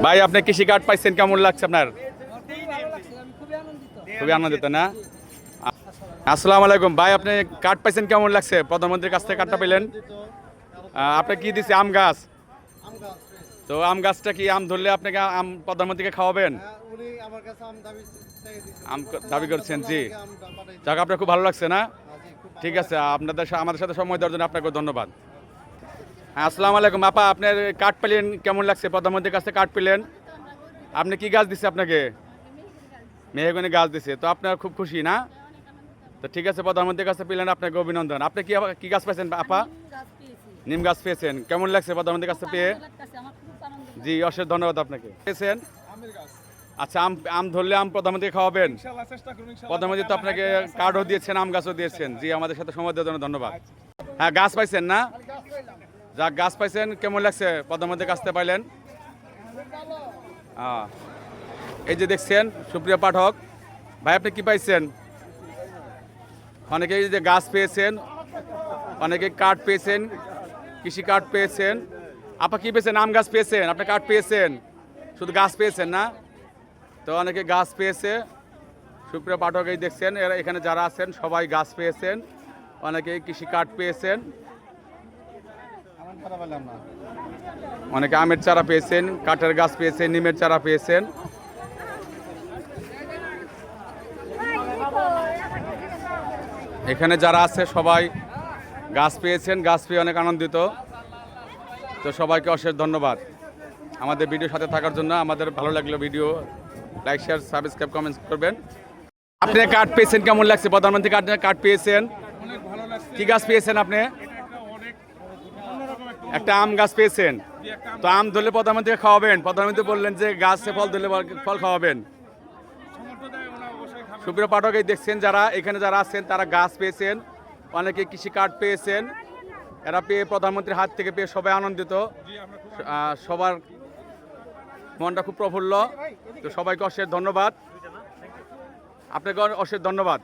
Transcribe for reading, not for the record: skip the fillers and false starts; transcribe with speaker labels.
Speaker 1: ভাই আপনি কৃষি কার্ড পাইছেন, কেমন লাগছে আপনার? খুবই আনন্দিত না? আসসালামু আলাইকুম ভাই, আপনি কার্ড পাইছেন, কেমন লাগছে? প্রধানমন্ত্রীর কাছ থেকে কার্ডটা পেলেন। আপনি কি দিছে? আম গাছ। তো আম গাছটা কি আম ধরলে আপনাকে আম প্রধানমন্ত্রীকে খাওয়াবেন? আম দাবি করছেন, জি। যাক, আপনার খুব ভালো লাগছে না? ঠিক আছে, আমাদের সাথে সময় দেওয়ার জন্য আপনাকে ধন্যবাদ। হ্যাঁ, আসসালামু আলাইকুম আপা, আপনার কার্ড পেলেন, কেমন লাগছে? প্রধানমন্ত্রীর কাছে কার্ড পেলেন। আপনি কি গাছ দিচ্ছে আপনাকে? মেহগনি গাছ দিছে, তো আপনার খুব খুশি না? তো ঠিক আছে, প্রধানমন্ত্রীর কাছে পেলেন, আপনাকে অভিনন্দন। আপনি কি গাছ পাইছেন আপা? নিম গাছ পেয়েছেন, কেমন লাগছে প্রধানমন্ত্রীর কাছে পেয়ে? জি, অশেষ ধন্যবাদ আপনাকে। পেয়েছেন? আচ্ছা, আম আম ধরলে আম প্রধানমন্ত্রীকে খাওয়াবেন। প্রধানমন্ত্রী তো আপনাকে কার্ডও দিয়েছেন, আম গাছও দিয়েছেন। জি, আমাদের সাথে সময় দেওয়ার জন্য ধন্যবাদ। হ্যাঁ, গাছ পাইছেন না? যাক, গাছ পাইছেন, কেমন লাগছে প্রধানমন্ত্রীর কাছ থেকে পাইলেন? এই যে দেখছেন সুপ্রিয় পাঠক ভাই, আপনি কি পাইছেন? অনেকে এই যে গাছ পেয়েছেন, অনেকে কার্ড পেয়েছেন, কৃষি কার্ড পেয়েছেন। আপা কি পেয়েছেন? আম গাছ পেয়েছেন, আপনি কার্ড পেয়েছেন, শুধু গাছ পেয়েছেন না? তো অনেকে গাছ পেয়েছে। সুপ্রিয় পাঠক এই দেখছেন, এরা এখানে যারা আছেন সবাই গাছ পেয়েছেন, অনেকে কৃষি কার্ড পেয়েছেন, অনেকে আমের চারা পেয়েছেন, কাঠের গাছ পেয়েছেন, নিমের চারা পেয়েছেন। এখানে যারা আছে সবাই গাছ পেয়েছেন, গাছ পেয়ে অনেক আনন্দিত। তো সবাইকে অশেষ ধন্যবাদ আমাদের ভিডিওর সাথে থাকার জন্য। আমাদের ভালো লাগলো video like, share, subscribe, comments করবেন। আপনি কার্ড পেয়েছেন, কেমন লাগছে? প্রধানমন্ত্রী কার্ড পেয়েছেন, কি গাছ পেয়েছেন আপনি? একটা আম গাছ পেয়েছেন। তো আম ধরলে প্রধানমন্ত্রীকে খাওয়াবেন। প্রধানমন্ত্রী বললেন যে গাছে ফল ধরলে ফল খাওয়াবেন। সুপ্রিয় পাঠক এই দেখছেন, এখানে যারা আছেন তারা গাছ পেয়েছেন, অনেকে কৃষি কার্ড পেয়েছেন। এরা পেয়ে প্রধানমন্ত্রীর হাত থেকে পেয়ে সবাই আনন্দিত, সবার মনটা খুব প্রফুল্ল। তো সবাইকে অশেষ ধন্যবাদ, আপনাকে অশেষ ধন্যবাদ।